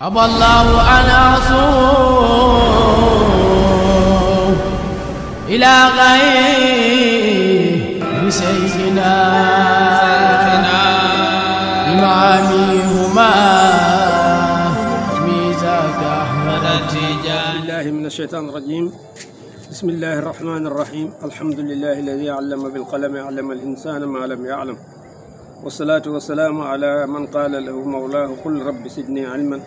أبى الله أن أصوم إلى غير سيدنا إمامهما ميزاك أحمد التجاني. بالله من الشيطان الرجيم. بسم الله الرحمن الرحيم. الحمد لله الذي علم بالقلم علم الإنسان ما لم يعلم، والصلاة والسلام على من قال له مولاه قل رب زدني علما،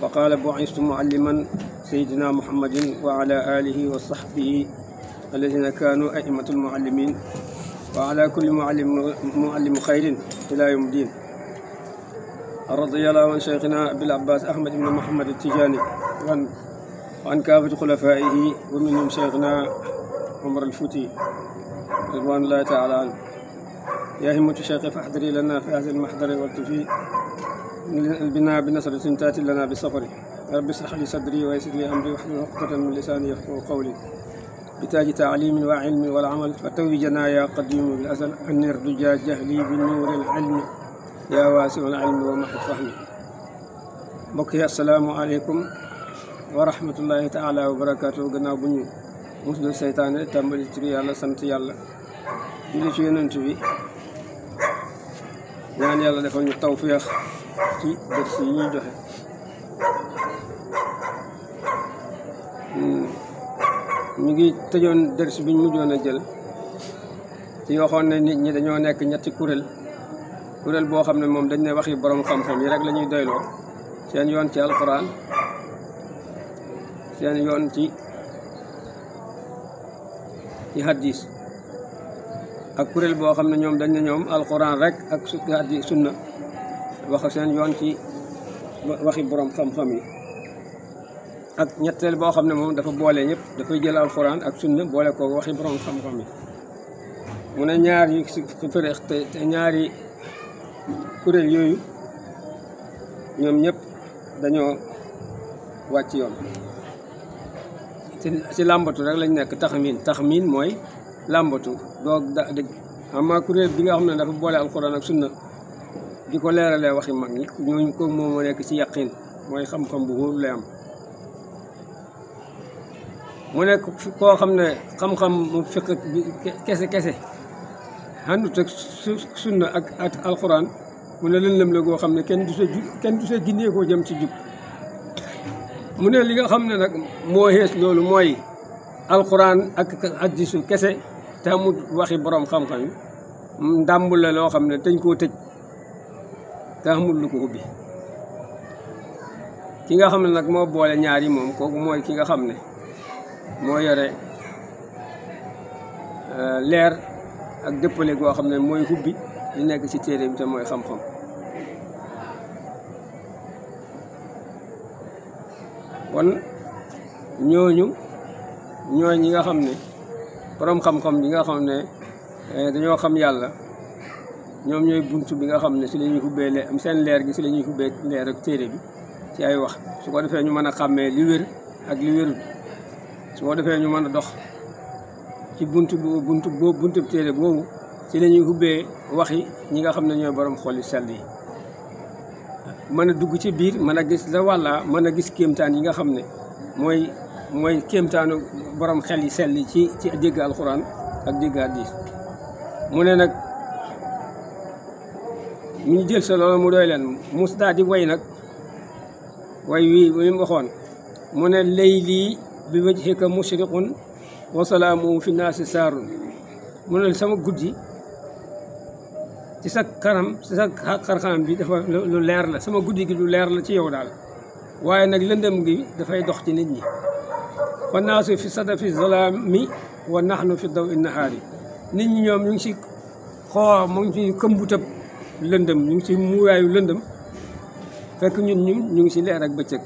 وقال بعثت معلما سيدنا محمد وعلى آله وصحبه الذين كانوا أئمة المعلمين، وعلى كل معلم خير إلى يوم الدين. رضي الله عن شيخنا أبي العباس أحمد بن محمد التجاني وعن كافة خلفائه، ومنهم شيخنا عمر الفوتي رضوان الله تعالى عنه. يا همة الشيخ فاحضري لنا في هذا المحضر والتفي بنا بنصر تاتي لنا بسفر. رب اشرح لي صدري ويسر لي امري واحلل عقدة من لساني يفقهوا قولي، بتاج تعليم وعلم والعمل فتوجنا يا قديم بالازل ان ارتجى جهلي بالنور العلم يا واسع العلم ومحض فهمي. بكي السلام عليكم ورحمة الله تعالى وبركاته. gannaaw bu ñu muslu seytaane tàmbali ci yàlla sant yàlla julli ci yonent bi ñaan yàlla defal ñu tawfiix ci dërs yi ñuy joxe. ñu ngi tëjoon dërs bi ñu mujjoon a jël ci waxoon ne nit ñi dañoo nekk ñetti kuréel boo xam ne moom dañ ne waxi borom xam-xam yi rek la ñuy doyloo, seen yoon ci alquran, seen yoon ci hadis, ak kuréel boo xam ne ñoom dañ ne ñoom alquran rek ak hadis sunna wax seen yoon ci waxi borom xam-xam yi. ak ñetteel boo xam ne moom dafa boole ñëpp, dafay jël alquran ak sunna boole ko waxi borom xam-xam yi. mu ne ñaar yi si féreex te ñaari kuréel yooyu ñoom ñëpp dañoo wàcc yoon ci làmbatu rek lañ nekk. taxmin mooy làmbatu doog dëgg. ama kuréel bi nga xam ne dafa boole alquran ak sunna di ko leeralee waxi mag ñi, ñooñu ko moom moo nekk ci yaqin, mooy xam-xam bu wóor lay am. mu nekk koo xam ne xam-xam mu fiq bi kese àndut ak sunna ak alquran, mu ne lëndëm la goo xam ne kenn du sa gindee koo jëm ci jub. mu ne li nga xam ne nag moo xees loolu mooy alquran ak hadisu kese te amul waxi borom xam-xam yi, ndàmbul la loo xam ne dañ koo tëj te amul lu ko ubbi. ki nga xam ne nag moo boole ñaar yi moom kooku mooy ki nga xam ne moo yore leer ak dëppale goo xam ne mooy ubbi li nekk ci téere bi te mooy xam-xam. kon ñooy ñi nga xam ne borom xam-xam yi nga xam ne dañoo xam yàlla, ñoom ñooy bunt bi nga xam ne si la ñuy ubbee seen leer gi si la ñuy ubbee leer ak téere bi ci ay wax, su ko defee ñu mën a xàmmee li wér ak li wérul, su ko defee ñu mën a dox ci buntu téere boobu si la ñuy ubbee waxi ñi nga xam ne ñooy borom xol yu sell yi, mën a dugg ci biir mën a gis la wàlla, mën a gis kéemtaan yi nga xam ne mooy kéemtaanu borom xel yi sell yi ci dégg alxuraan ak dégg hadiis. mu ne nag ñu jël sa loolu mu doy leen mus daal di way nag way wii li mu waxoon. mu ne layli bi wajhika mushriqun wa salaamu fi naasi saarun. mu ne sama guddi ci sa kanam, ci sa xarxanam bi dafa lu leer la, sama guddi gi lu leer la ci yow daal, waaye nag lëndëm gi dafay dox ci nit ñi. fa naasu fi sadafi zalaami wa nahnu fi daw in nahaari. nit ñi ñoom ñu ngi si mu ngi ci këmbutab lëndëm, ñu ngi si muuraayu lëndëm, fekk ñu ngi si leer ak bëccëg.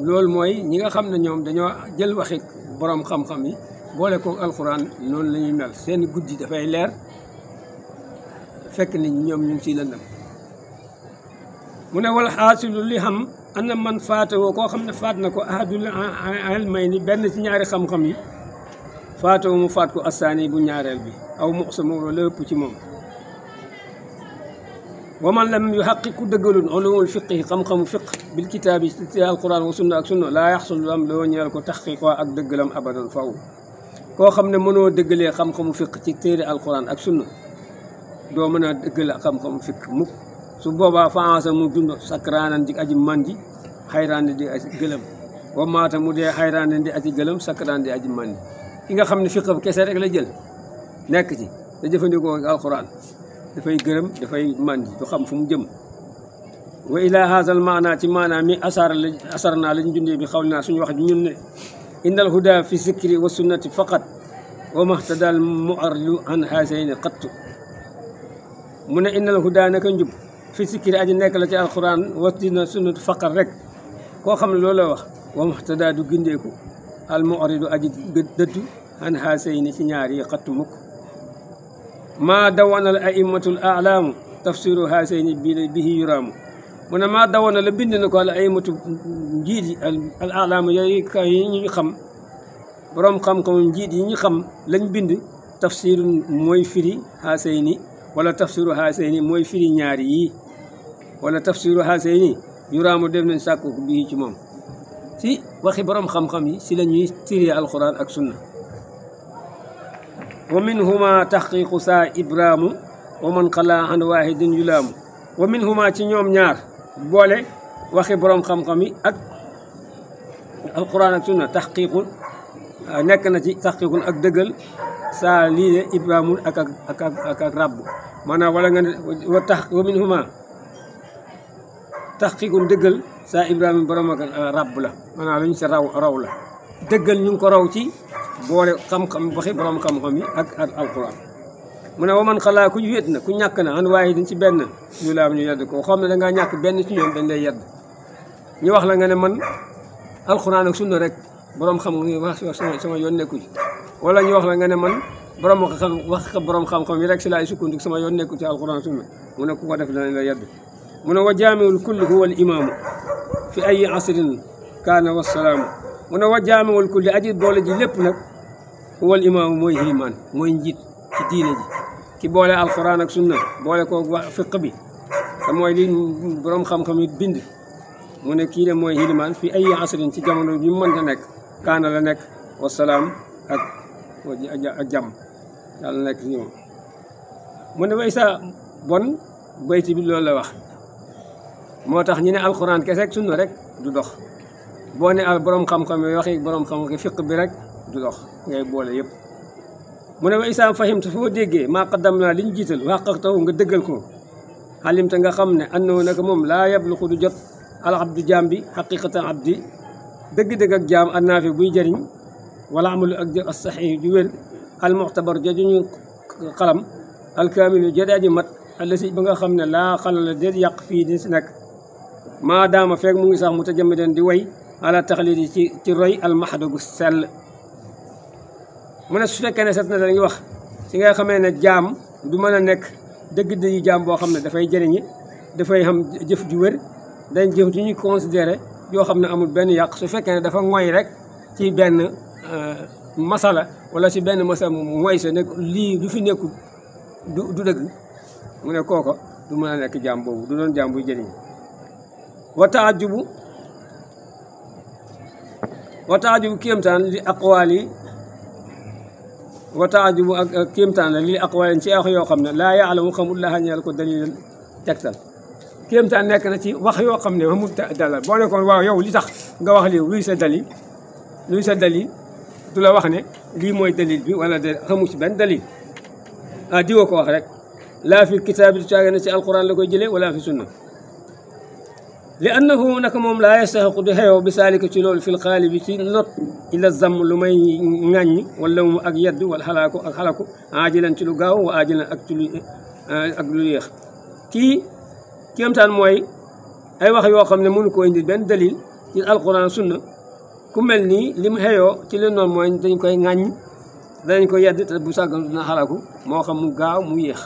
loolu mooy ñi nga xam ne ñoom dañoo jël waxi borom xam-xam yi boole ko alxuraan, noonu la ñuy mel. seen guddi dafay leer fekk nit ñoom ñu ngi ciy lëndëm. mu ne wala xaasilu li xam ana man faatawoo koo xam ne faat na ko ahadul ilmayni benn ci ñaari xam-xam yi, faatawoo mu faat ko asaani bu ñaareel bi aw muqsam la ëpp ci moom. wa man lam yuhaqqiq ku dëggalun ulumul fiqhi xam-xamu fiq bil kitaabi ci alquran wa sunna ak sunna laa yaxsul lu am loo ñeel ko taxqiq ak dëggalam abadan faw koo xam ne mënoo dëggalee xam-xamu fiq ci téere alquran ak sunna doo mën a dëggale xam-xamu fiq mukk su boobaa faansa mu dund sakraanan di aji mandi xayraan di aji gëlëm wa maata mu dee xayraan di aji gëlëm sakraan di aji mandi ki nga xam ne fiq kese rek la jël nekk ci te jëfandikoo alquran dafay gërëm dafay mandi du xam fu mu jëm wa ila haazal maana ci maana mi asar naa lañ jundee bi xaw naa suñu wax ji ñun ne innal huda fi zikri wa sunnati faqat wa mahtadal mu'arridu an haazayni qattu mu ne innal huda naka njub fi zikri aji nekk la ci alquran wa sunnati faqat rek koo xam ne loolu la wax wa mahtada du gindeeku al mu'arridu aji dëddu an haazayni ci ñaar yi qattu mukk maa dawana al aimatul alaamu tafsiru haasayni bihi yuraamu mu ne maa dawana la bind na ko al aimatu njiit yi al alaamu yooyu yi ñu xam borom xam-xam njiit yi ñu xam lañ bind tafsiru mooy firi haasayni wala tafsiru haasayni mooy firi ñaari yi wala tafsiru haasayni yuraamu def nañ sàkku bii ci moom si waxi borom xam-xam yi si la ñuy tiree alquran ak sunna wa minhuma taxqiqu saa ibraamu wa man xalaa an waahidin yulaamu wa minhuma ci ñoom ñaar boole waxi boroom xam-xam yi ak alquran ak sunna taxqiqul nekk na ci taxqiqul ak dëggal saa lii de ibraamul ak rabb maanaam wala nga ne wa minhuma taxqiqul dëggal saa ibraamul borom ak rabb la maanaam lañu si raw la dëggal ñu ngi ko raw ci boole xam-xam waxi borom xam-xam yi ak alquran mu ne wa man xalaa ku wéet na ku ñàkk na an waaye dañ ci benn ñu laam ñu yedd ko xam ne dangaa ñàkk benn ci ñoom dañ lay yedd ñu wax la nga ne man alquran ak sunna rek borom xam wax sama yoon nekku ci wala ñu wax la nga ne man borom xam-xam yi rek si laay sukkandiku sama yoon nekku ci alquran sunna mu ne ku ko def danañ la yedd mu ne wa jaamiul kulli huwa al imaamu fi ay asrin kaana wassalaamu mu ne wa jaamiul kulli aji boole ji lépp nag huwal imaamu mooy hilimaan mooy njiit ci diine ji ki boole alquran ak sunna boole ko fiq bi te mooy li borom xam-xam yi bind mu ne kii de mooy hilimaan fi ay asrin ci jamono bi mu mënta nekk kaana la nekk wasalaam ak jàmm yàlla nekk si moom mu ne way sa bon bayti bi loolu la wax moo tax ñu ne alquran kese ak sunna rek du dox boo ne al borom xam-xam yi waxi borom xam-xam fiq bi rek du dox ngay boole yëpp mu ne wa isaam fahimta foo déggee maa qaddam naa li ñu jiital waxaq taw nga dëggal ko xalimta nga xam ne annahu naka moom laa yabluxu du jot al abdu jaam bi xaqiqatan abdi dëgg-dëgg ak jaam annaafi buy jëriñ wala amalu ak jëf as-saxiix ju wér al muxtabar jajuñu xalam alkaamilu jadaaji mat allasi ba nga xam ne laa xalala déet yàq fii di si nekk maa daama feeg mu ngi sax mu tajammidan di way ala taxlid yi ci roy almaxda gu sell mu ne su fekkee ne set na dañuy wax si nga xamee ne jaam du mën a nekk dëgg-dëgg jaam boo xam ne dafay jëriñi dafay xam jëf ju wér dañ jëf ju ñuy considéré yoo xam ne amul benn yàq su fekkee ne dafa ngoy rek ci benn masala wala si benn masala mooy sa nekk lii lu fi nekkul du dëgg mu ne kooko du mën a nekk jaam boobu du doon jaam buy jëriñ wa taajubu kéemtaan li aqwaal yi wa taajubu ak kéemtaan la li aqwaal ci wax yoo xam ne laa yaalamu xamul laa ñeel ko dalil tegtal kéemtaan nekk na ci wax yoo xam ne amul dalal boo nekkoon waaw yow li tax nga wax lii luy sa dalil du la wax ne lii mooy dalil bi wala de xamu ci benn dalil diwa ko wax rek laa fi kitaab bi du caage ne ci alquran la koy jëlee wala fi sunna li annahu naka moom laa yastaxiqu di xeewoo bi saalika ci loolu fil xaali bi ci not ila zamm lu may ŋàññ wala mu ak yedd wala xalaaku ak xalaku aajilan ci lu gaaw wa aajilan ak lu yéex kii kéemtaan mooy ay wax yoo xam ne mënu ko indi benn dalil ci alquran sunna ku mel nii li mu xeeyoo ci li noonu mooy dañ koy ŋàññ danañ ko yedd te bu sàggan dina xalaku moo xam mu gaaw mu yéex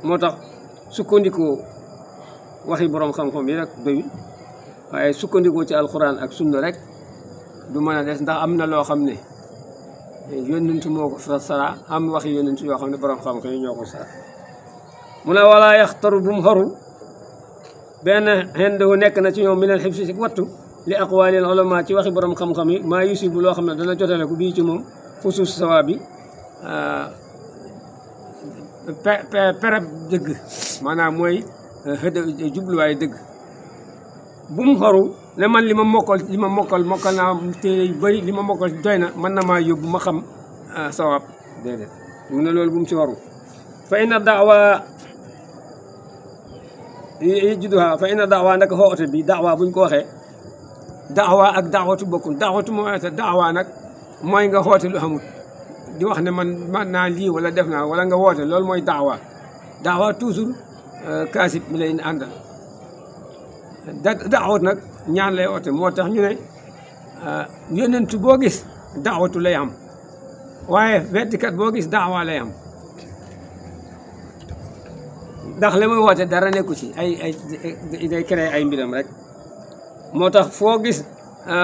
moo tax sukkandikoo waxi borom xam-xam yi rek doyul waaye sukkandikoo ci alquran ak sunna rek du mën a des ndax am na loo xam ne yónnent moo ko sara am waxi yónnent yoo xam ne borom xam-xam yi ñoo ko sara mu ne walaa yaxtaru bu mu xoru benn xendu nekk na ci ñoom minal xibsi ci wattu li aqwaalil ulama ci waxi borom xam-xam yi maa yusibu loo xam ne dana jotale ko bii ci moom fusuus sawa bi pereb dëgg maanaam mooy jubluwaay dëgg bu mu xoru ne man li ma mokkal naa téere yu bëri li ma mokkal doy na mën na maa yóbbu ma xam sawaab déedéet mu ne loolu bu mu ci waru fa inna daawa yejjuduha fa inna daawa nag xoote bi daawa buñ ko waxee daawa ak daawatu bokkul daawatu moo te daawa nag mooy nga xoote lu xamut di wax ne man naa lii wala def naa wala nga woote loolu mooy daawa toujours kaasib mi lay àndal daawat nag ñaan lay oote moo tax ñu ne yonentu boo gis daawatu lay am waaye weddikat boo gis daawa lay am ndax li muy woote dara nekku ci ay day créé ay mbiram rek moo tax foo gis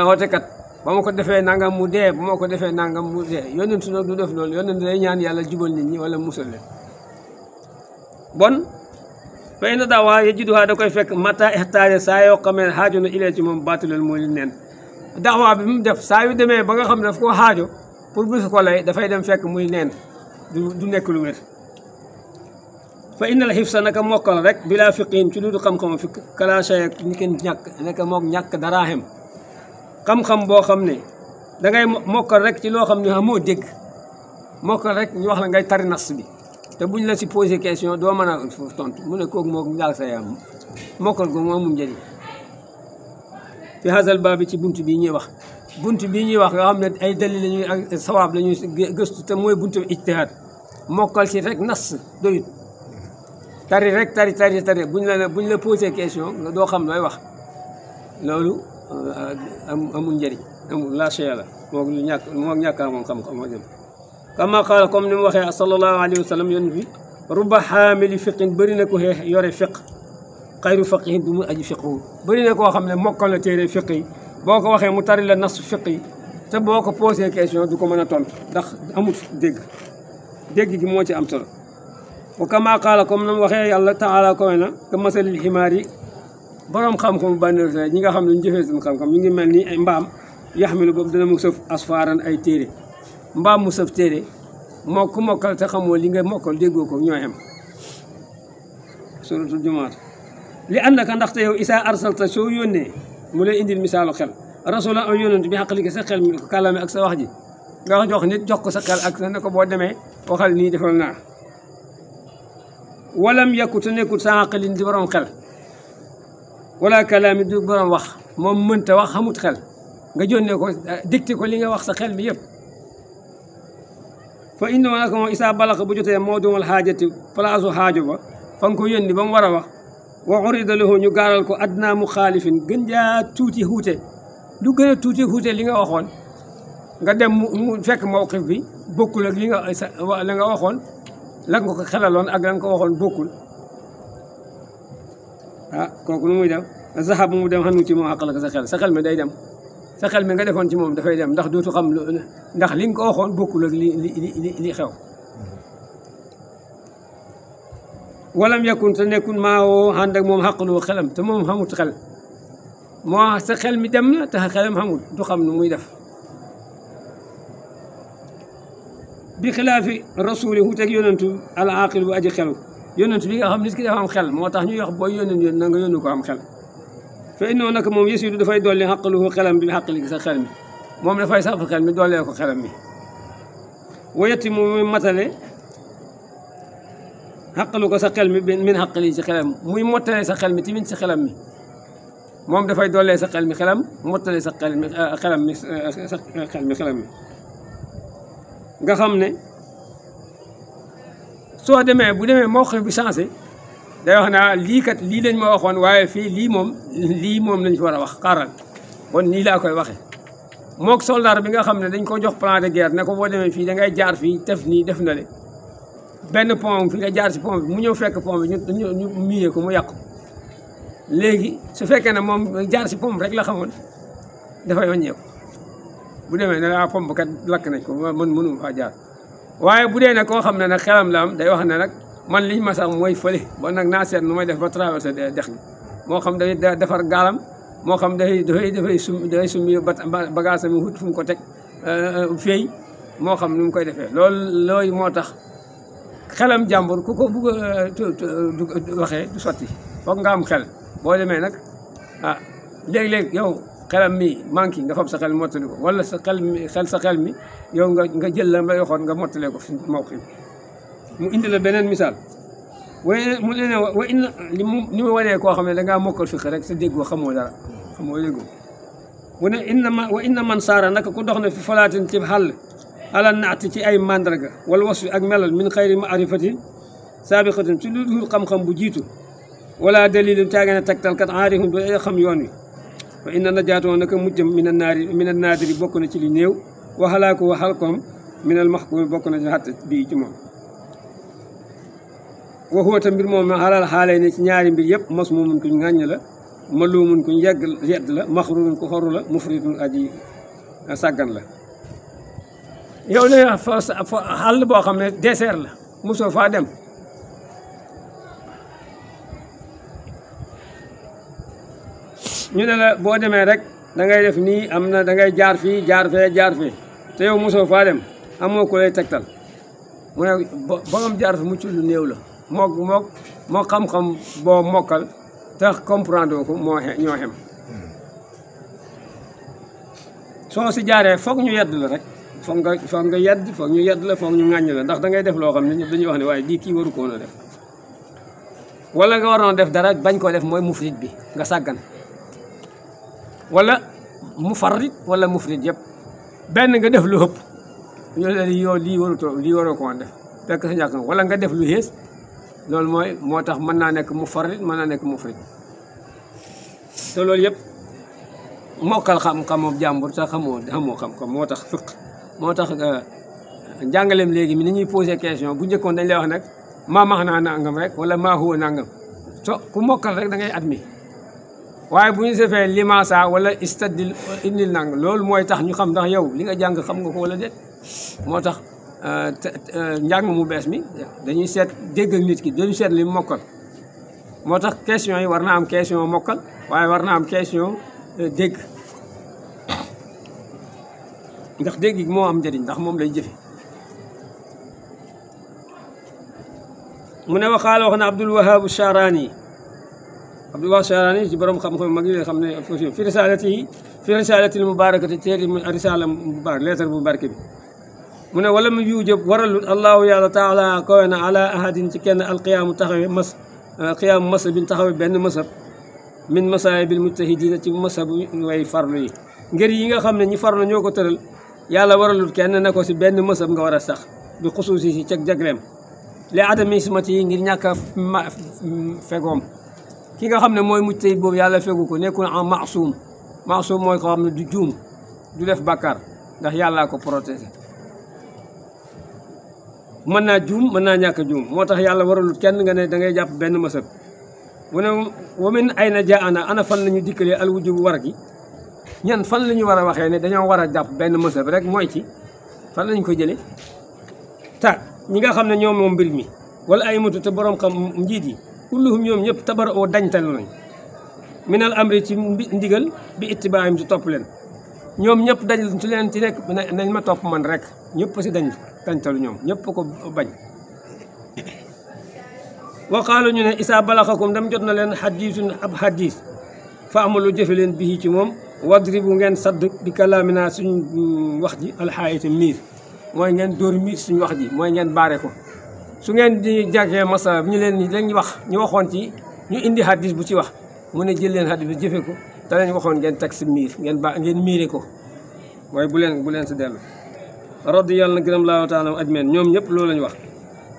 wootekat ba ma ko defee nangam mu dee ba ma ko defee nangam mu dee yonentu nag du def loolu yonentu lay ñaan yàlla jubal nit ñi wala musal leen bon fay na daawa yajiduha da koy fekk mata ixtaaje saa yoo xamee ne xaajo na ilee ci moom baatulal mooy li neen daawa bi mu def saa yu demee ba nga xam ne daf koo xaajo pour bisu ko lay dafay dem fekk muy neen du nekk lu wér fa innal xifsa naka mokkal rek bila fiqiin ci lu du xam-xam fi kala shay ni kenn ñàkk nekk mook ñàkk daraahem xam-xam boo xam ne dangay mokkal rek ci loo xam ne xamoo dégg mokkal rek ñu wax la ngay tari nas bi te buñ la si posé question doo mën a tontu mu ne kooku mook njaag sa yaam mokkal ko moo amul njëriñ fi hasal baabi ci bunt bii ñuy wax nga xam ne ay dalil lañuy ak sawaab la ñuy gëstu te mooy buntu ijtihaad mokkal ci rek nas doyut tari rek tari buñ la posé question nga doo xam looy wax loolu amul njëriñ amul la chey la mook ñàkkaa moom xam-xam moo jëm kama qaala comme ni mu waxee sallallahu alayhi wa sallam yoon bi ruba xaamili fiqin bëri na ko yore fiq xayru faqihin du mu aji fiqhu bëri na koo xam ne mokkal na téere fiq yi boo ko waxee mu tari la nas fiq yi te boo ko posé question du ko mën a tontu ndax amul dégg gi moo ci am solo wa kama qaala comme ni mu waxee yàlla taala kowe na ka masalil ximaar yi borom xam-xam bànn ñi nga xam ne ñu jëfee seen xam-xam ñu ngi mel ni ay mbaam yaxmilu boobu dana mu sëf asfaaran ay téere mbaam mu sëf téere moo ku mokkal te xamoo li nga mokkal déggoo ko ñooy am suratul jumaat li àndaka ndaxte yow isa arsalta soo yónnee mu lay indil misaalu xel rasula am yónnent bi xaqali sa xel mi kàllame ak sa wax ji nga jox nit jox ko sa xel ak sa ne ko boo demee waxal nii defal naa walam yakku te nekkul sa xaqalin di borom xel wala kalaami du borom wax moom mënta wax xamut xel nga jónnee ko dicté ko li nga wax sa xel mi yëpp fa innahu naka moom isaa balaxa bu jotee moo dumal xaajati place u xaajo ba fa nga ko yónni ba mu war a wax wa urida lahu ñu gaaral ko adnaa mu xaalifin gën jaa tuuti xuute lu gën a tuuti xuute li nga waxoon nga dem mu fekk mawqif bi bokkul ak li nga waxoon la nga ko xelaloon ak la nga ko waxoon bokkul kooku nu muy def zahab mu dem xanu ci moom àqal ak sa xel mi day dem sa xel mi nga defoon ci moom dafay dem ndax dootu xam ndax li nga ko waxoon bokkul ak li xew walam yakun te nekkul maa woo ànd ak moom xaqaloo xelam te moom xamut xel moo sa xel mi dem na te xelam xamul du xam nu muy def bi xilaafi rasuli huteeg yonentu al aqil bu aji xelu yonentu bi nga xam nit ki dafa am xel moo tax ñuy wax booy yónneen na nga yónni ko am xel fa innoo nag moom yesidu dafay dolli xaqaluhu xelam bi xaqali sa xel mi moom dafay sax xel mi dollee ko xelam mi wayeti muy matale xaqalu ko sa xel mi min xaqali ci xelam muy mottale sa xel mi tamit ci xelam mi moom dafay dollee sa xel mi xelam mottale sa xel mi xelam mi sa xel mi xelam mi nga xam ne soo demee bu demee mawqif bi changé day wax naa lii kat lii lañ ma waxoon waaye fii lii moom lañ fi war a wax xaaral kon nii laa koy waxe mook soldat bi nga xam ne dañ ko jox plan de guerre ne ko boo demee fii da ngay jaar fii def nii def na le benn pont fi nga jaar si pont bi mu ñëw fekk pont bi ñu miine ko mu yàqu léegi su fekkee ne moom jaar si pont rek la xamoon dafay wàññeeku bu demee ne la pont kat lakk nañ ko man mënu faa jaar waaye bu dee ne koo xam ne nag xelam la am day wax ne nag man liñ ma sax mooy fële bon nag naa seet nu may def ba traversé dex gi moo xam day defar gaalam moo xam dafay summi bagage mi wut fu mu ko teg feey moo xam nu mu koy defee loolu moo tax xelam jàmbur ku ko bugg a waxee du sotti foog nga am xel boo demee nag ah léeg-léeg yow xelam mi manqué nga fab sa xel mottali ko wala sa xel mi yow nga jël la may waxoon nga mottalee ko fi mawqi mu indi la beneen misaal mu ne wa inna ni mu wanee koo xam ne dangaa mokkal fiq rek sa déggoo xamoo dara xamoo déggoo mu ne inna man saara naka ku dox na fi falaatin ci xàll ala naati ci ay mandarga wala wasfi ak melal min xayri maarifatin saabiqatin ci lu dul xam-xam bu jiitu wala dalilin caage ne tegtalkat aarifun bu xam yoon wi fa inna najaatoo naka mujjam min a naadiri bokk na ci li néew waxalaaku waxal koom min al maxkumi bokk na ci xatt bii ci moom waxuwata mbir moom xalal xaalee ne ci ñaari mbir yëpp mos moomun kuñ ŋàññ la maluumun kuñ yedd la maxrurun ku xoru la mufritun aji sàggan la yow ne xàll boo xam ne désert la mosoo faa dem ñu ne la boo demee rek da ngay def nii am na da ngay jaar fii jaar fee te yow mosoo faa dem amoo ku lay tegtal mu ne borom jaar fa mucc lu néew la moo xam-xam boo mokkal te comprendre ko ñoo xem soo si jaaree foog ñu yedd la rek foog nga yedd foog ñu yedd la foog ñu ŋàññ la ndax da ngay def loo xam ne ñëpp dañuy wax ne waaye kii waru ko woon a def wala nga waroon def dara bañ ko def mooy mufrit bi nga sàggan wala mu farrit wala mufrit yëpp benn nga def lu ëpp lii waroo ko woon def fekk sa ñàkk wala nga def lu yées loolu moo tax mën naa nekk mu farrit mën naa nekk mufrit te loolu yëpp mokkal xam-xamu jàmbur te xamoo xam-xam moo tax fiq moo tax njàngaleem léegi mi ni ñuy posé question bu njëkkoon dañ lay wax nag maa max naa nangam rek wala maa huwa nangam ku mokkal rek da ngay admis waaye bu ñu defee limasa wala istadil indil nangam loolu mooy tax ñu xam ndax yow li nga jàng xam nga ko wala déet moo tax njàng mu bees mi dañuy seet dégg ak nit ki dañuy seet li mokkal moo tax question yi war na am question mokkal waaye war na am question dégg ndax dégg gi moo am njëriñ ndax moom lay jëfe mu ne waxaala wax na Abdul Wahab Charani ci borom xam-xam mag yi xam ne fi risalatil mubarakati téeri risala mubarak lettre bu barke bi mu ne wala mu yuujëb waralut allahu yàlla taala kowe na ala ahadin ci kenn alqiyaamu taxawe qiyaamu masabin taxawe benn masab min masaayibil mujtahidina ci masabu way farlu yi ngir yi nga xam ne ñi farlu ñoo ko tëral yàlla waralut kenn ne ko si benn masab nga war a sax bi xusuusi si ceg jagleem li adami ismati yi ngir ñàkk a fegoom ki nga xam ne mooy mujtahid boobu yàlla fegu ko nekkul en maasum mooy ko xam ne du juum du def bàkkaar ndax yàllaa ko protégé mën naa juum mën naa ñàkk a juum moo tax yàlla waralut kenn nga ne da ngay jàpp benn masab mu ne wamin ay na jaa ana fan la ñu dikkalee alwujubu war gi ñan fan la ñu war a waxee ne dañoo war a jàpp benn masab rek mooy ci fan lañ ko jëlee ta ñi nga xam ne ñoom moom mbir mi wala ay matu te borom xam njiit yi kulluhum ñoom ñëpp tabara oo dañtalu nañ minal amri ci ndigal bi ittibaayam ci topp leen ñoom ñëpp dañ ci leen ci nekk nañ ma topp man rek ñëpp si dañtalu ñoom ñëpp ko bañ waqaalu ñu ne isaa balaxakum dam jot na leen xadiisun ab xadiis fa amalu jëfe leen bii ci moom wadribu ngeen sadd bi kalaamina suñ wax ji alxaayita miir mooy ngeen dóor miir suñ wax ji mooy ngeen baare ko su ngeen di jàggee masa ñu leen lañ wax ñu waxoon ci ñu indi xadiis bu ci wax mu ne jël leen xadiis bi jëfe ko te lañ waxoon ngeen teg si miir ngeen miire ko mooy bu leen si dellu radiyallahu na gërëm laahu taala ajmeen ñoom ñëpp loolu lañu wax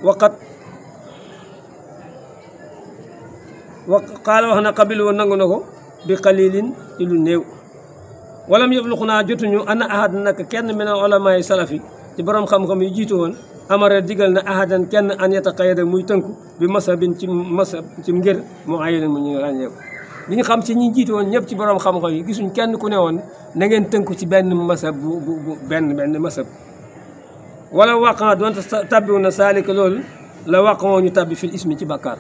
waqat qaala wax na qabil woon nangu na ko bi qalilin ci lu néew walam yabluxu naa jotuñu ana ahad nag kenn min ulama yi salafi ci borom xam-xam yu jiitu woon amara digal na ahadan kenn an yataqayyada muy tënku bi masabin ci ngir mu ayyanan mu ñu ràññeeku li ñu xam ci ñi jiitu woon ñëpp ci borom xam-xam yi gisuñ kenn ku ne woon na ngeen tënku ci benn masab benn masab wala waqa doonte tabbiwu na saalika loolu la waqoo ñu tàbbi fil ismi ci bàkkaar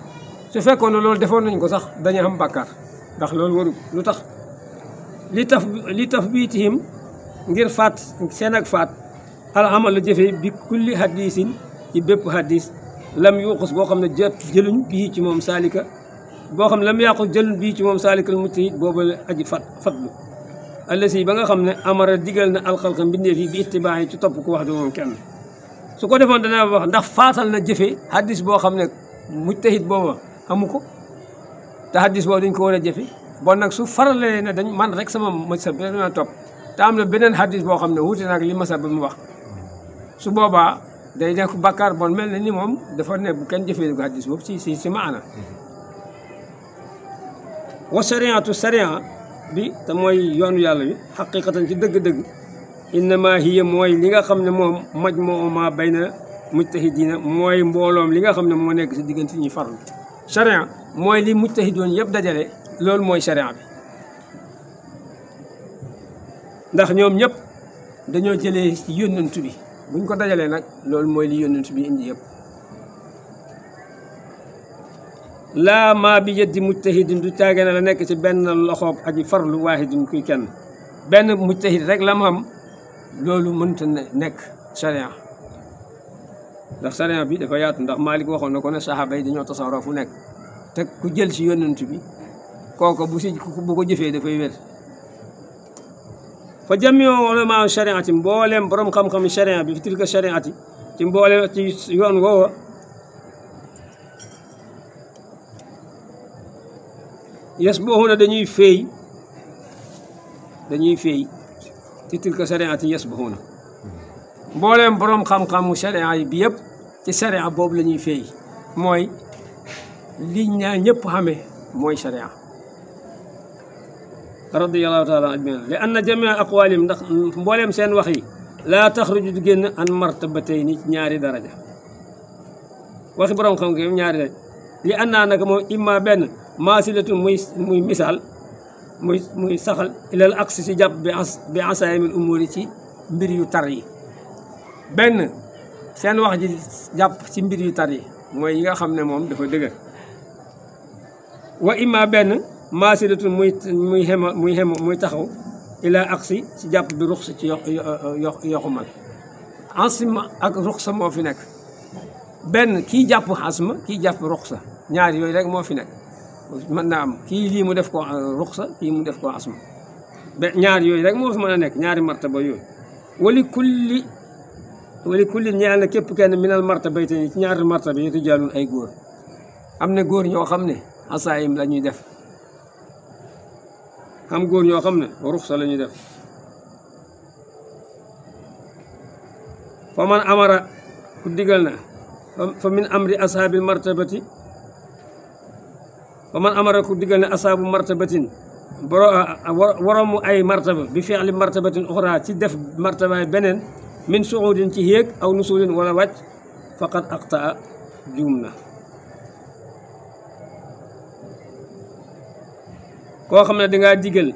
su fekkoon ne loolu defoon nañ ko sax dañu am bàkkaar ndax loolu waru lu tax li taf biitihim ngir faat seen ak faat alxamal la jëfee bi kulli hadisin ci bépp hadis lam yuuxus boo xam ne jëluñ bii ci moom saalika boo xam ne lam yàqus jëluñ bii ci moom saalikal mujtahid boobu la aji fatlu allasi ba nga xam ne amara digal na alxalqa mbindeef yi bi ittibaa yi ci topp ko wax du moom kenn su ko defoon dana wax ndax faatal na jëfe hadis boo xam ne mujtahid booba amu ko te hadis boobu dañ ko war a jëfe bon nag su faralee ne dañ man rek sama masab bi dana topp te am na beneen hadis boo xam ne wuute nag li masab bi mu wax su boobaa day nekk bàkkaar bon mel na ni moom dafa ne bu kenn jëfee ko hadis boobu si maana wa sariatu saria bi te mooy yoonu yàlla bi xaqiqatan ci dëgg-dëgg innama hiya mooy li nga xam ne moom majmuu ma bayna mujtahidina mooy mbooloom li nga xam ne moo nekk si diggante ñuy farlu sharia mooy li mujtahidoon yëpp dajale loolu mooy sharia bi ndax ñoom ñëpp dañoo jëlee ci yónnent bi buñ ko dajalee nag loolu mooy li yónnent bi indi yëpp laa maa bi yeddi mujtahidin du caage na la nekk ci benn loxoob aji farlu waahidin kuy kenn benn mujtahid rek la mu am loolu mënta nekk sharia ndax sharia bi dafa yaatu ndax Malik waxoon na ko ne saxaaba yi dañoo tasaaroo fu nekk te ku jël ci yónnent bi kooku bu ko jëfee dafay wér fa jamiu ulama shariati mbooleem borom xam-xam sharia bi fi tilka shariati ci mbooleem ci yoon woowa yasbuhuna dañuy féey ci tilka shariati yasbuhuna mbooleem borom xam-xamu sharia yi bi yëpp ci sharia boobu la ñuy féey mooy li ñaa ñëpp xamee mooy sharia radiyallahu taala ajmain li anna jamia aqwalim ndax mbooleem seen wax yi laa taxruju du génn an martabatayni ñaari daraja waxi borom xam nga ñaari daraja li annaa naka moom imma benn maasilatun muy misaal muy saxal ilal aksi si jàpp bi asaayimil umuri ci mbir yu tar yi benn seen wax ji jàpp ci mbir yu tar yi mooy yi nga xam ne moom dafa dëgër wa imma benn maasilatun muy taxaw ila aksi ci jàpp bi ruxsa ci yoxumal asma ak ruxsa moo fi nekk benn kii jàpp asma kii jàpp ruxsa ñaar yooyu rek moo fi nekk mën naa am kii lii mu def ko ruxsa kii mu def ko asma ñaar yooyu rek moo fi mën a nekk ñaari martaba yooyu wali kulli ñeel na képp kenn minal martabayni ci ñaari martaba yi rijaalun ay góor am na góor ñoo xam ne asaayim la ñuy def am góor ñoo xam ne ruxsa la ñuy def fa man amara ku digal na fa min amri ashaabil martabati fa man amara ku digal ne ashaabu martabatin woromu ay martaba bi fi'li martabatin uxra ci def martabaay beneen min suudin ci yéeg aw nusulin wala wàcc faqad aqtaa juum na koo xam ne dangaa digal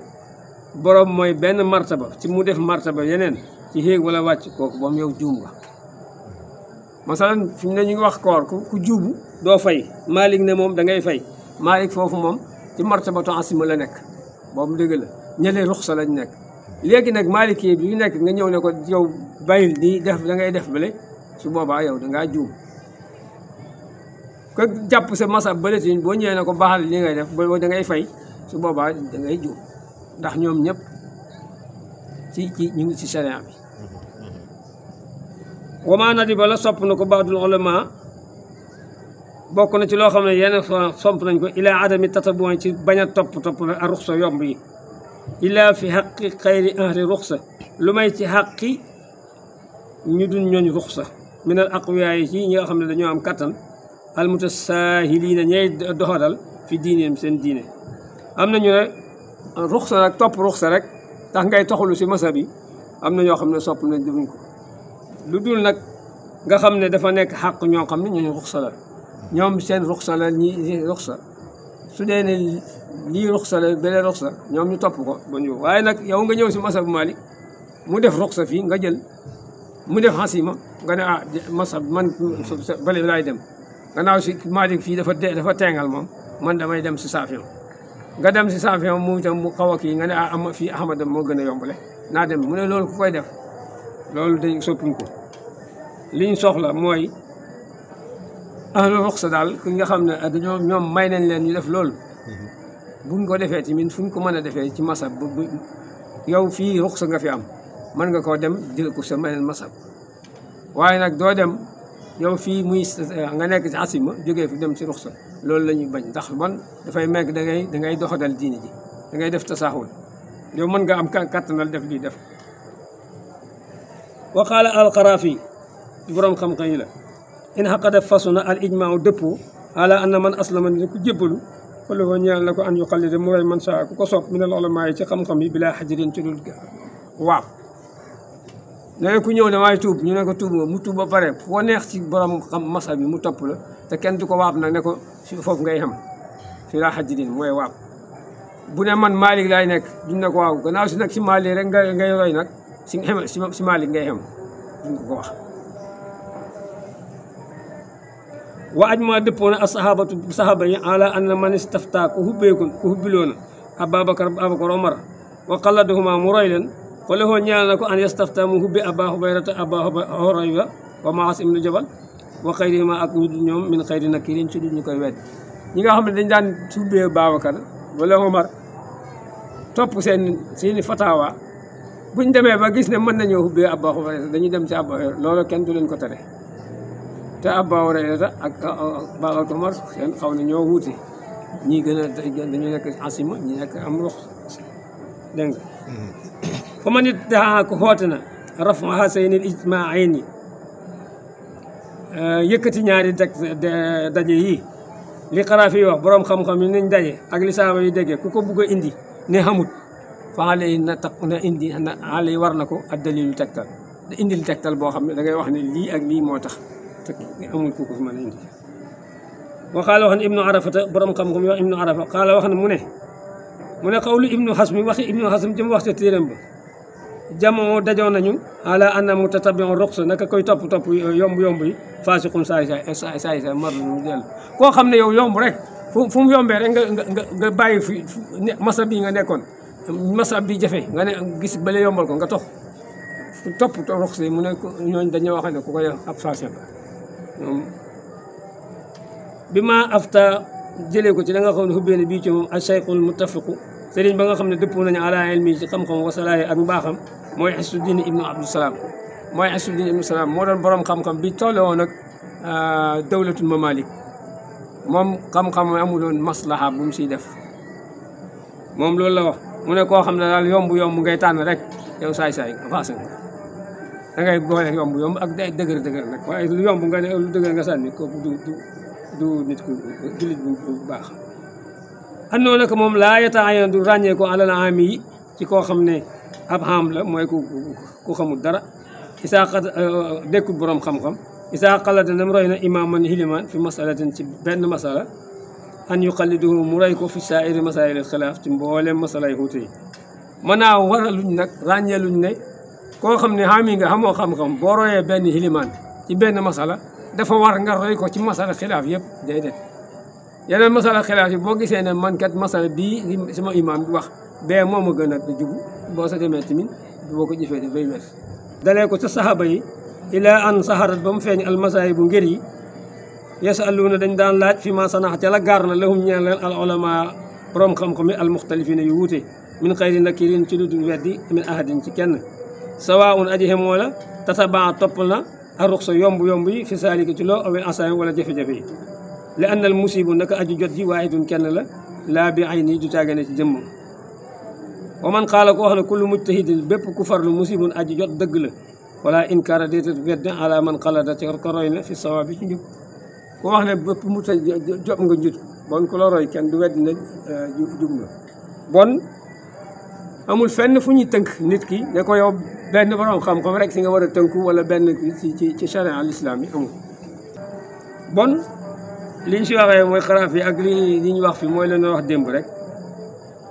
borom mooy benn martaba ci mu def martaba yeneen ci yéeg wala wàcc kooku moom yow juum nga masalan fi mu ne ñu ngi wax koor ku juubu doo fay Malik ne moom da ngay fay Malik foofu moom ci martabatu asima la nekk boobu dëgg la ñële ruxsa lañ nekk léegi nag Malik bi nekk nga ñëw ne ko yow bàyyil di def da ngay def bële su boobaa yow dangaa juum ko jàpp sa masab bële ti boo ñëwee ne ko baaxal li ngay def boo da ngay fay su boobaa da ngay juum ndax ñoom ñëpp ci ñu ngi ci sharia bi wama nadiba la sopp na ko baadul ulama bokk na ci loo xam ne yenn somp nañ ko ilaa adami tatabuin ci bañ a topp a ruxsa yomb yi ilaa fi xaqi xayri ahli ruxsa lu may ci xaqi ñu dun ñooñ ruxsa minal aqwiyaa yi ci ñi nga xam ne dañoo am kattan almutasahiliina ñey doxadal fi diineem seen diine am na ñu ne ruxsa nag topp ruxsa rek tax ngay toxalu si masa bi am na ñoo xam ne sopp nañ defuñ ko lu dul nag nga xam ne dafa nekk xaq ñoo xam ne ñooñu ruxsa la ñoom seen ruxsa la ñi ruxsa su dee ne lii ruxsa la belee ruxsa ñoom ñu topp ko ba ñu waaye nag yow nga ñëw si masab Malik mu def ruxsa fii nga jël mu def xasima nga ne masab man bale laay dem gannaaw si Malick fii dafa teengal moom man damay dem si Saafiyon nga dem si Saafiyon mu itam mu xaw a kii nga ne am fii Ahmad moo gën a yombale naa dem mu ne loolu ku koy def loolu dañ soppuñ ko liñ soxla mooy ahlu ruxsa daal ki nga xam ne dañoo ñoom may nañ leen ñu def loolu buñ ko defee tamit fuñ ko mën a defee ci masab bu yow fii ruxsa nga fi am mën nga koo dem jël ko sa meneen masab waaye nag doo dem yow fii muy nga nekk ci asima jógee fi dem ci ruxsa loolu la ñuy bañ ndax man dafay mekk da ngay doxadal diini ji da ngay def tasaaxul yow mën nga am kattanal def lii def wa qaala alqaraafi borom xam-xam yi la in xaqada fasuna al ijmaa dëppoo ala anna man aslama ni ku jébbalu fala ko ñeel na ko an yu xallide mu rey man saa ku ko soob min al ulamaa yi ci xam-xam yi bilaa xajirin ci dul waaw ne ku ñëw damay tuub ñu ne ko tuub nga mu tuub ba pare foo neex ci borom xam masa bi mu topp la te kenn du ko waab nag ne ko foofu ngay xam fi laa xajirin mooy waab bu ne man Malick laay nekk duñ ne ko waaw gannaaw si nag si Malick rek ngay roy nag si Malick ngay xam duñ ko wax wa ajma dëppoo na assahabatu sahaba yi ala anna man istafta ku hubbiloona Ababakar Omar wa qalladahuma mu roy leen fa lahu ñeel na ko an yastafta mu hubbi Aba Hubayrata Aba Hurayra wa Maas ibnu Jabal wa xayrihima ak ñu ñoom min xayri nakirin ci ñu koy wedd ñi nga xam ne dañ daan hubbee Babakar wala Omar topp seeni fatawa buñ demee ba gis ne mën nañoo hubbee Aba Hubayrata dañuy dem ci Aba Hurayra loolu kenn du leen ko tere te Aba Hurayra ak Babakar Omar seen xaw na ñoo wuute ñii gën a dañu nekk asima ñi nekk am rox dégg nga fa ma nit daa ko xoote na rafa hasayni ijmaayni yëkkati ñaari daje yi li xaraa fi wax borom xam-xam yi nañ daje ak li saaba yi déggee ku ko bugg a indi ne xamut fa xale yi na indi xale yi war na ko ak dalilu tegtal da indil tegtal boo xam ne da ngay wax ne lii ak lii moo tax te amul ku ko fi mën a indi wa qaala wax ne ibnu arafata borom xam-xam yi wax ibnu arafa qaala wax ne mu ne xawlu ibnu xasmi waxi ibnu xasmi jëm wax ca téeram ba jamoo dajoo nañu ala anna mutatabi'u ruxsa naka koy topp yomb yi faasiqun saay mar mu dellu koo xam ne yow yomb rek fu mu yombee rek nga bàyyi fi masab bi nga nekkoon masab bi jafe nga ne gis bale yombal ko nga topp ruxsa yi mu ne ñooñ dañoo wax ne ku koy ab faasiq ñoom bi ma afta jëlee ko ci da nga xam ne xubbee ne bii ci moom al cheikhul muttafiqu sëriñ ba nga xam ne dëppoo nañu ala ilmi ci xam-xam wasalaayi ak mbaaxam mooy Isuddin ibnu Abdusalaam moo doon borom xam-xam bi tolle woon ak dawlatul mamalik moom xam-xam amuloon maslaha bu mu siy def moom loolu la wax mu ne koo xam ne daal yomb ngay tànn rek yow saay-saay faasa nga da ngay boole yomb ak day dëgër nag waaye lu yomb nga ne lu dëgër nga sànni kooku du nit ku jullit bu baax andoo nag moom laa yata'ayyanu du ràññee ko alal aami yi ci koo xam ne ab xam la mooy ku xamul dara isaa xat dekkul borom xam-xam isaa xalata nam roy na imaaman hiliman fi masalatin ci benn masala an yuqalliduhu mu roy ko fi saa'iri masaa'il xilaaf ci mboolem masala yi xuute yi mën naa waraluñ nag ràññee luñ ne koo xam ne xaami nga xamoo xam-xam boo royee benn hiliman ci benn masala dafa war nga roy ko ci masala xilaaf yëpp déedéet yeneen masala xilaaf yi boo gisee ne man kat masala bii sama imaam bi wax bee moo ma gën a jubu boo sa demee tamit boo ko jëfee dafay wér dalee ko ca saxaaba yi ilaa an saxarat ba mu feeñ almasaayi bu ngër yi yasaluuna dañ daan laaj fi ma sanax ca la gaar na lahum ñeen leen al ulama borom xam-xam yi al muxtalifina yu wuute min xayri nakirin ci lu dul weddi min ahadin ci kenn sawaun aji xemoo la tatabaa topp na a ruxsa yomb yi fi saalika ci loo awel asaay wala jafe-jafe yi li annal musibu naka aju jot ji waahidun kenn la laa bi ay nii du caagane ci jëmmam wa man xaala ko wax ne kullu mujtahidin bépp ku farlu musibun aju jot dëgg la wala inkaara déetat wedde ala man xalada ci ko roy na fi sawa bi ci njub ku wax ne bépp mu ta jot nga njut bon ku la roy kenn du weddi na jub la bon amul fenn fu ñuy tënk nit ki ne ko yow benn borom xam-xam rek si nga war a tënku wala benn ci charia al islam yi amul bon liñ si waxee mooy xaraaf yi ak li ñu wax fi mooy leen wax démb rek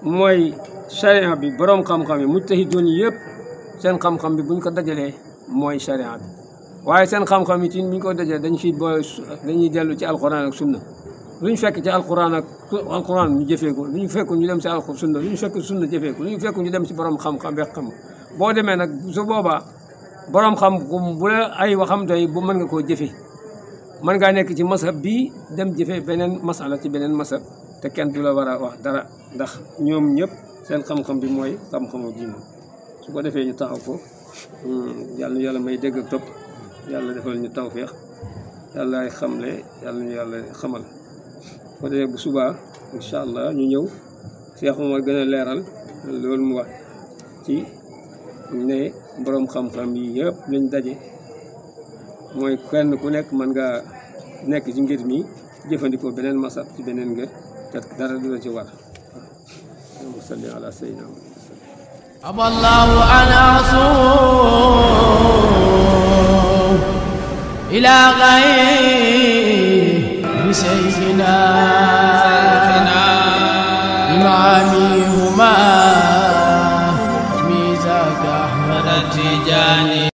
mooy charia bi borom xam-xam yi mujtahidoon yëpp seen xam-xam bi buñ ko dajalee mooy charia bi waaye seen xam-xam yi ci bu ñu ko dajee dañ ciy boole dañuy dellu ci alxuraan ak sunna lu ñu fekk ci alxuraan ñu jëfee ko lu ñu fekk ñu dem ci sunna lu ñu fekk sunna jëfee ko lu ñu fekk ñu dem ci borom xam-xam beeg xam boo demee nag su boobaa borom xam bu la ay waxam doy bu mën nga koo jëfee mën ngaa nekk ci masab bii dem jëfee beneen masala ci beneen masab te kenn du la war a wax dara ndax ñoom ñëpp seen xam-xam bi mooy xam-xamu diine su ko defee ñu taxaw ko yàlla may dégg ak topp yàlla defal ñu tawféex yàlla ay xamle yàlla ñu yàlla xamal su ko defee bu subaa incha allah ñu ñëw Cheikh Omar gën a leeral loolu mu wax ci ne borom xam-xam yi yëpp lañ daje mooy kenn ku nekk mën nga nekk ci ngir mi jëfandikoo beneen masab ci beneen ngir te dara du la ci war allahumma salli ala sayyidina aballahu an asum ila ghayri sayyidina imamihuma mizaka Ahmad Tijani